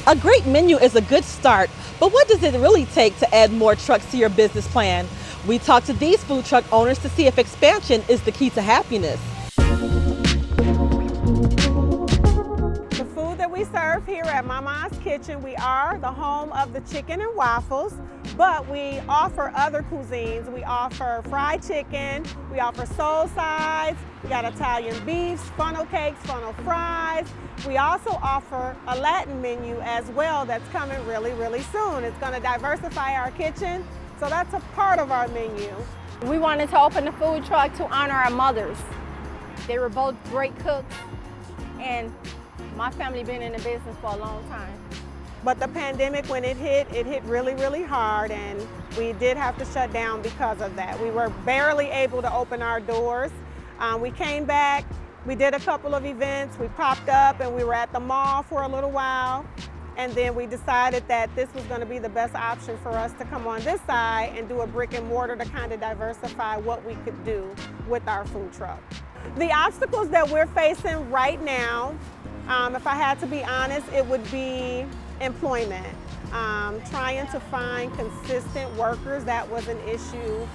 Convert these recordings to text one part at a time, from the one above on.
A great menu is a good start, but what does it really take to add more trucks to your business plan? We talked to these food truck owners to see if expansion is the key to happiness. The food that we serve here at MaMaw's Kitchen, we are the home of the chicken and waffles, but we offer other cuisines. We offer fried chicken, we offer soul sides, we got Italian beefs, funnel cakes, funnel fries. We also offer a Latin menu as well that's coming really, really soon. It's going to diversify our kitchen, so that's a part of our menu. We wanted to open a food truck to honor our mothers. They were both great cooks, and my family been in the business for a long time. But the pandemic, when it hit really, really hard, and we did have to shut down because of that. We were barely able to open our doors. We came back, we did a couple of events, we popped up, and we were at the mall for a little while. And then we decided that this was going to be the best option for us to come on this side and do a brick and mortar to kind of diversify what we could do with our food truck. The obstacles that we're facing right now, if I had to be honest, it would be employment. Trying to find consistent workers, that was an issue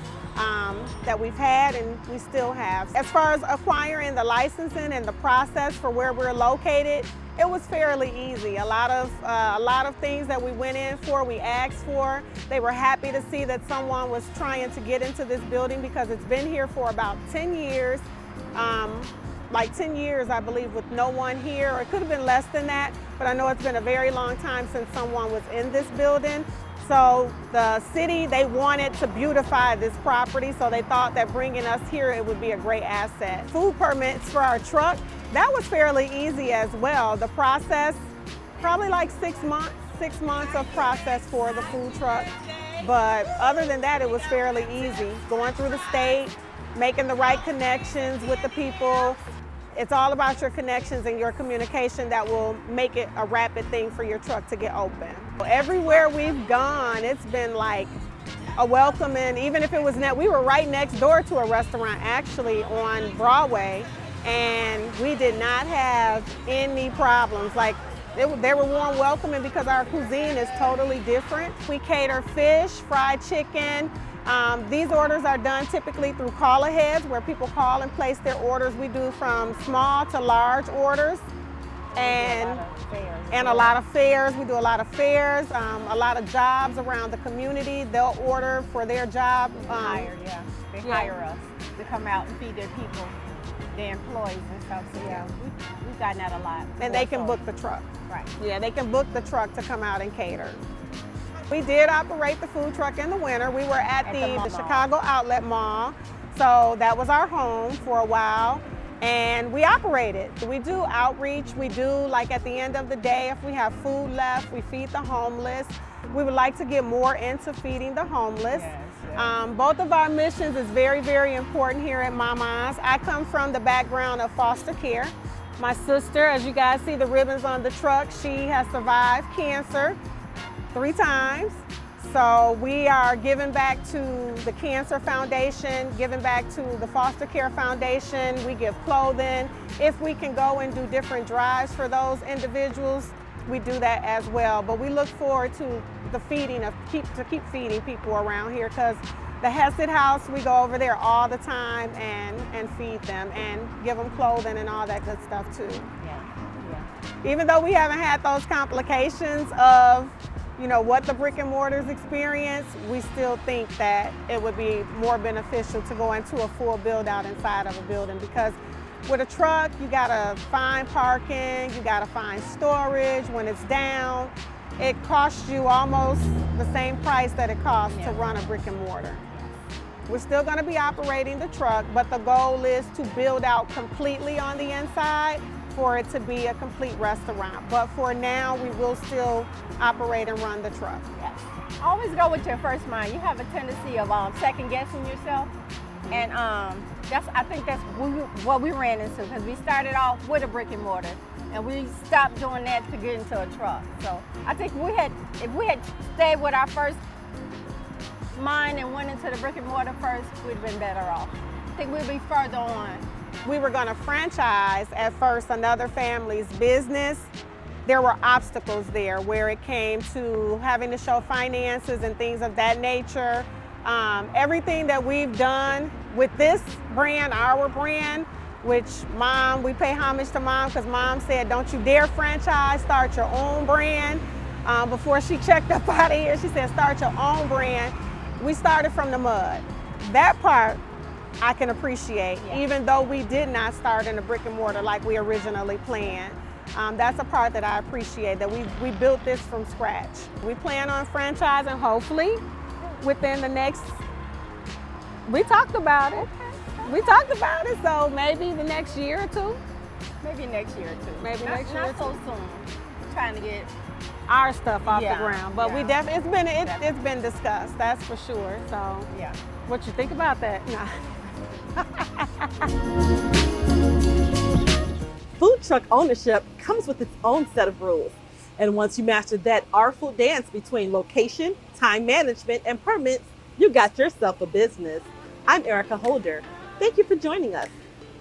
that we've had and we still have. As far as acquiring the licensing and the process for where we're located, it was fairly easy. A lot of things that we went in for, we asked for. They were happy to see that someone was trying to get into this building because it's been here for about 10 years. Like 10 years, I believe, with no one here, or it could have been less than that, but I know it's been a very long time since someone was in this building. So the city, they wanted to beautify this property, so they thought that bringing us here, it would be a great asset. Food permits for our truck, that was fairly easy as well. The process, probably like 6 months of process for the food truck. But other than that, it was fairly easy. Going through the state, making the right connections with the people. It's all about your connections and your communication that will make it a rapid thing for your truck to get open. Everywhere we've gone, it's been like a welcome, and even if it was we were right next door to a restaurant actually on Broadway, and we did not have any problems. Like they were warm welcoming because our cuisine is totally different. We cater fish, fried chicken. These orders are done typically through call-aheads where people call and place their orders. We do from small to large orders and a lot of fairs. We do a lot of fairs, a lot of jobs around the community. They'll order for their job. They hire us to come out and feed their people, their employees and stuff. So yeah, we've gotten that a lot. And they can book the truck. Right. Yeah, they can book the truck to come out and cater. We did operate the food truck in the winter. We were at the Chicago Outlet Mall, so that was our home for a while, and we operated. We do outreach. We do, like at the end of the day, if we have food left, we feed the homeless. We would like to get more into feeding the homeless. Yes. Both of our missions is very, very important here at MaMaw's. I come from the background of foster care. My sister, as you guys see the ribbons on the truck, she has survived cancer 3 times. So we are giving back to the Cancer Foundation, giving back to the Foster Care Foundation. We give clothing. If we can go and do different drives for those individuals, we do that as well. But we look forward to the feeding keep feeding people around here, because the Hesed House, we go over there all the time and feed them and give them clothing and all that good stuff too. Yeah. Even though we haven't had those complications of what the brick and mortars experience, we still think that it would be more beneficial to go into a full build out inside of a building, because with a truck, you gotta find parking, you gotta find storage. When it's down, it costs you almost the same price that it costs to run a brick and mortar. We're still gonna be operating the truck, but the goal is to build out completely on the inside for it to be a complete restaurant. But for now, we will still operate and run the truck. Yes. Always go with your first mind. You have a tendency of second guessing yourself, and I think that's what we ran into, because we started off with a brick and mortar, and we stopped doing that to get into a truck. So I think if we had stayed with our first mind and went into the brick and mortar first, we'd have been better off. I think we'd be further on. We were going to franchise at first another family's business, there were obstacles there where it came to having to show finances and things of that nature. Everything that we've done with this brand, our brand, which Mom, we pay homage to Mom because Mom said, don't you dare franchise, start your own brand. Before she checked up out of here, she said, start your own brand. We started from the mud. That part I can appreciate, even though we did not start in a brick and mortar like we originally planned. That's a part that I appreciate, that we built this from scratch. We plan on franchising, hopefully, within the next, we talked about it. We talked about it, so maybe the next year or two. Maybe next year or two. Maybe next year or Not so soon. We're trying to get our stuff off the ground, but we yeah. definitely, it's been discussed, that's for sure. So, yeah. what you think about that? Food truck ownership comes with its own set of rules. And once you master that artful dance between location, time management, and permits, you got yourself a business. I'm Erica Holder. Thank you for joining us.